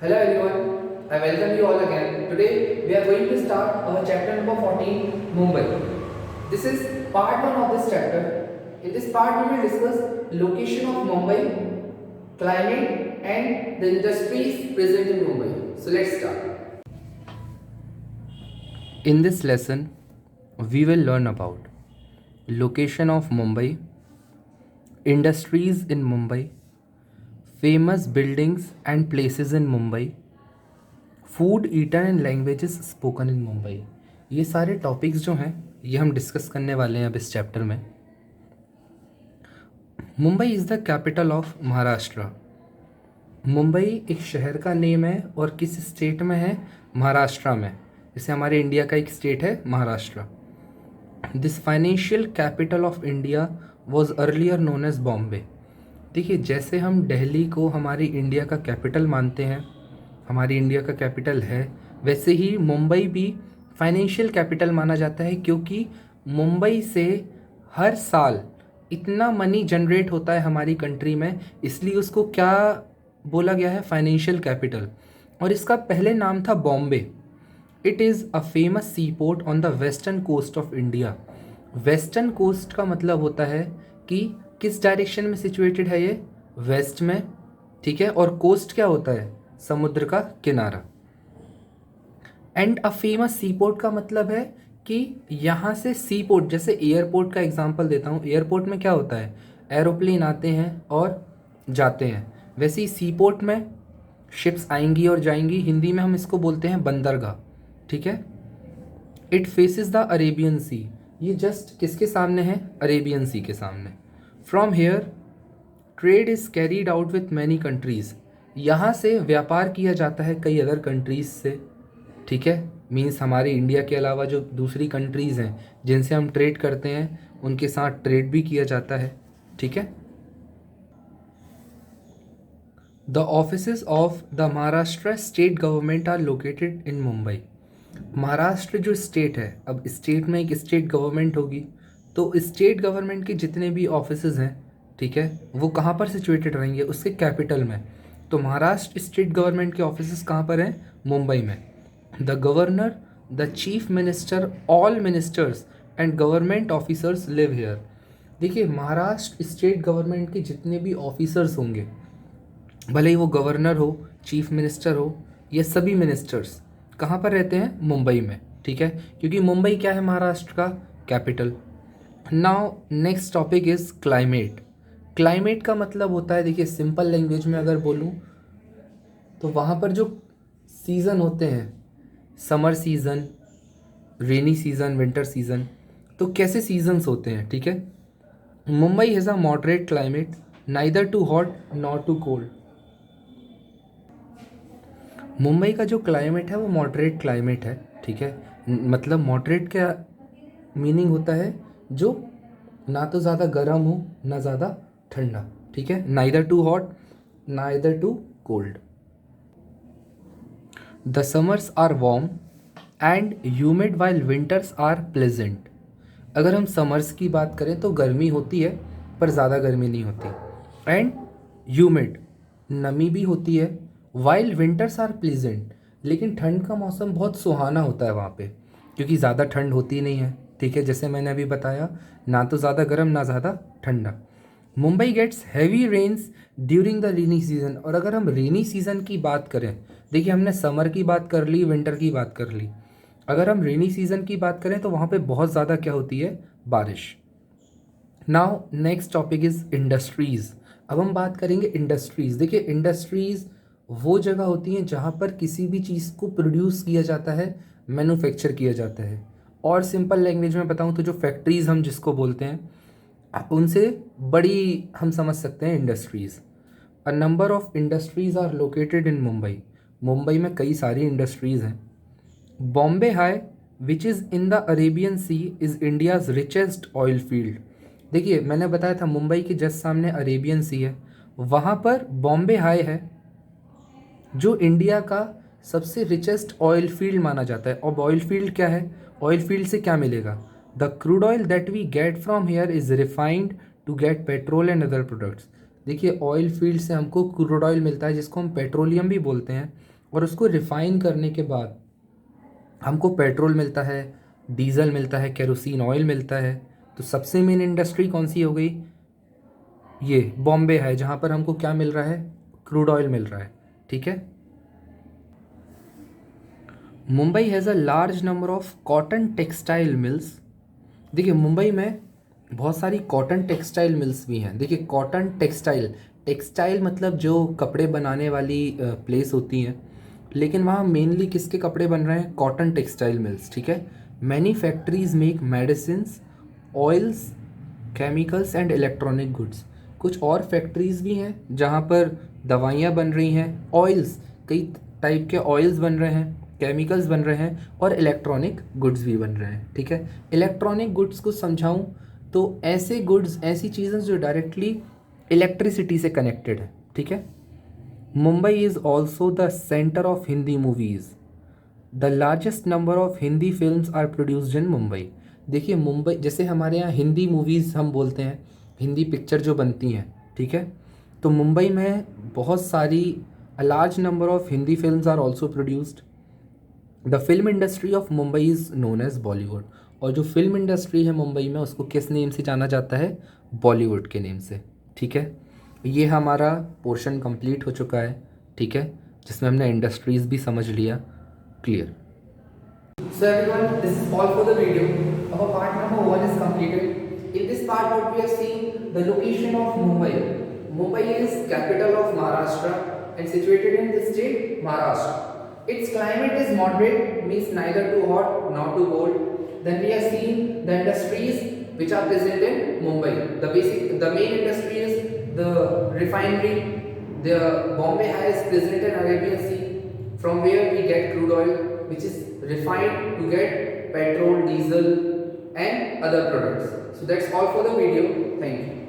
Hello everyone, I welcome you all again. Today we are going to start our chapter number 14, Mumbai. This is part 1 of this chapter. In this part we will discuss location of Mumbai, climate and the industries present in Mumbai. So let's start. In this lesson we will learn about location of Mumbai, industries in Mumbai, famous buildings and places in Mumbai, food eaten and languages spoken in Mumbai. ये सारे topics जो हैं ये हम discuss करने वाले हैं अब इस चैप्टर में। Mumbai is the capital of Maharashtra. Mumbai एक शहर का नेम है और किस स्टेट में है? महाराष्ट्र में। जैसे हमारे इंडिया का एक स्टेट है Maharashtra. This financial capital of India was earlier known as Bombay. देखिए, जैसे हम दिल्ली को हमारी इंडिया का कैपिटल मानते हैं, हमारी इंडिया का कैपिटल है, वैसे ही मुंबई भी फाइनेंशियल कैपिटल माना जाता है, क्योंकि मुंबई से हर साल इतना मनी जनरेट होता है हमारी कंट्री में, इसलिए उसको क्या बोला गया है? Financial capital. और इसका पहले नाम था Bombay. It is a famous sea port on the western coast of India. Western coast का मतलब होता है कि किस डायरेक्शन में सिचुएटेड है ये? वेस्ट में, ठीक है। और कोस्ट क्या होता है? समुद्र का किनारा। And a famous sea port का मतलब है कि यहाँ से सी पोर्ट, जैसे एयरपोर्ट का एग्जांपल देता हूँ। एयरपोर्ट में क्या होता है? एरोप्लेन आते हैं और जाते हैं। वैसे ही सी पोर्ट में शिप्स आएंगी और जाएंगी। हिंदी में हम इसको बोलते हैं बंदरगाह, ठीक है। इट फेसेस द अरेबियन सी। ये जस्ट किसके सामने है? अरेबियन सी के सामने। From here trade is carried out with many countries. यहाँ से व्यापार किया जाता है कई अदर कंट्रीज़ से, ठीक है। मीन्स हमारे इंडिया के अलावा जो दूसरी कंट्रीज़ हैं जिनसे हम ट्रेड करते हैं, उनके साथ ट्रेड भी किया जाता है, ठीक है। The offices of the Maharashtra state government are located in Mumbai. Maharashtra जो स्टेट है, अब स्टेट में एक स्टेट गवर्नमेंट होगी, तो स्टेट गवर्नमेंट के जितने भी ऑफिसेज हैं, ठीक है, वो कहाँ पर सिचुएटेड रहेंगे? उसके कैपिटल में। तो महाराष्ट्र स्टेट गवर्नमेंट के ऑफिसेज कहाँ पर हैं? मुंबई में। The governor, the chief minister, all ministers and government officers live here. देखिए, महाराष्ट्र स्टेट गवर्नमेंट के जितने भी ऑफिसर्स होंगे, भले ही वो गवर्नर हो, चीफ मिनिस्टर हो, ये सभी मिनिस्टर्स कहाँ पर रहते हैं? मुंबई में, ठीक है। क्योंकि मुंबई क्या है? महाराष्ट्र का capital. Now next topic is climate. Climate का मतलब होता है, देखिए सिंपल लैंग्वेज में अगर बोलूँ तो वहाँ पर जो सीज़न होते हैं, summer season, rainy season, winter season, तो कैसे सीजन्स होते हैं, ठीक है। Mumbai has a moderate climate, neither too hot not too cold. Mumbai का जो क्लाइमेट है वो मॉडरेट क्लाइमेट है, ठीक है। मतलब मॉडरेट का मीनिंग होता है जो ना तो ज़्यादा गर्म हो ना ज़्यादा ठंडा, ठीक है। Neither too hot neither too cold. The summers are warm and humid while winters are pleasant. अगर हम समर्स की बात करें तो गर्मी होती है पर ज़्यादा गर्मी नहीं होती। एंड ह्यूमिड, नमी भी होती है। वाइल विंटर्स आर प्लीजेंट, लेकिन ठंड का मौसम बहुत सुहाना होता है वहाँ पे, क्योंकि ज़्यादा ठंड होती नहीं है, ठीक है। जैसे मैंने अभी बताया, ना तो ज़्यादा गर्म ना ज़्यादा ठंडा। Mumbai gets heavy rains during the rainy season. और अगर हम रेनी सीजन की बात करें, देखिए हमने समर की बात कर ली, विंटर की बात कर ली, अगर हम रेनी सीजन की बात करें तो वहाँ पे बहुत ज़्यादा क्या होती है? बारिश। Now next topic is industries. अब हम बात करेंगे इंडस्ट्रीज़। देखिए, इंडस्ट्रीज़ वो जगह होती हैं जहाँ पर किसी भी चीज़ को प्रोड्यूस किया जाता है, मैन्युफैक्चर किया जाता है। और सिंपल लैंग्वेज में बताऊँ तो जो फैक्ट्रीज़ हम जिसको बोलते हैं, उनसे बड़ी हम समझ सकते हैं industries. A number of industries are located in Mumbai. Mumbai में कई सारी इंडस्ट्रीज़ हैं। Bombay High which is in the Arabian sea is India's richest oil field. देखिए, मैंने बताया था मुंबई के जस्ट सामने अरेबियन सी है, वहाँ पर बॉम्बे हाई है जो इंडिया का सबसे रिचेस्ट ऑयल फील्ड माना जाता है। और ऑयल फील्ड क्या है? ऑयल फील्ड से क्या मिलेगा? The crude oil that we get from here is refined to get petrol and other products. देखिए, ऑयल फील्ड से हमको क्रूड ऑयल मिलता है जिसको हम पेट्रोलियम भी बोलते हैं, और उसको रिफ़ाइन करने के बाद हमको पेट्रोल मिलता है, डीज़ल मिलता है, केरोसिन ऑयल मिलता है। तो सबसे मेन इंडस्ट्री कौन सी हो गई? ये बॉम्बे है, जहाँ पर हमको क्या मिल रहा है? क्रूड ऑयल मिल रहा है। ठीक है। Mumbai has a large number of cotton textile mills. देखिए मुंबई में बहुत सारी कॉटन टेक्सटाइल मिल्स भी हैं। देखिए कॉटन टेक्सटाइल, टेक्सटाइल मतलब जो कपड़े बनाने वाली प्लेस होती हैं, लेकिन वहाँ मेनली किसके कपड़े बन रहे हैं? Cotton textile mills. ठीक है। Many factories make medicines, oils, chemicals and electronic goods. कुछ और फैक्ट्रीज भी हैं जहाँ पर दवाइयाँ बन रही हैं, ऑयल्स, कई टाइप के ऑयल्स बन रहे हैं, केमिकल्स बन रहे हैं, और इलेक्ट्रॉनिक गुड्स भी बन रहे हैं। ठीक है। इलेक्ट्रॉनिक गुड्स को समझाऊं तो ऐसे गुड्स, ऐसी चीज़ें जो डायरेक्टली इलेक्ट्रिसिटी से कनेक्टेड है। ठीक है। Mumbai is also the centre of Hindi movies. The largest number of Hindi films are produced in Mumbai. देखिए मुंबई, जैसे हमारे यहाँ हिंदी मूवीज़ हम बोलते हैं, हिंदी पिक्चर जो बनती हैं, ठीक है, तो मुंबई में बहुत सारी, a large number of Hindi films are also produced. The film industry of Mumbai is known as Bollywood. और जो फिल्म इंडस्ट्री है मुंबई में, उसको किस नेम से जाना जाता है? बॉलीवुड के नेम से। ठीक है। ये हमारा पोर्शन कंप्लीट हो चुका है। ठीक है, जिसमें हमने इंडस्ट्रीज़ भी समझ लिया। Clear? So everyone, this is all for the video. Our part number 1 is completed. In this part, what we have seen, the location of Mumbai. Mumbai is capital of Maharashtra and situated in the state Maharashtra. Its climate is moderate, means neither too hot nor too cold. Then we have seen the industries which are present in Mumbai. The main industry is the refinery. The Bombay High is present in Arabian Sea, from where we get crude oil, which is refined to get petrol, diesel and other products. So that's all for the video. Thank you.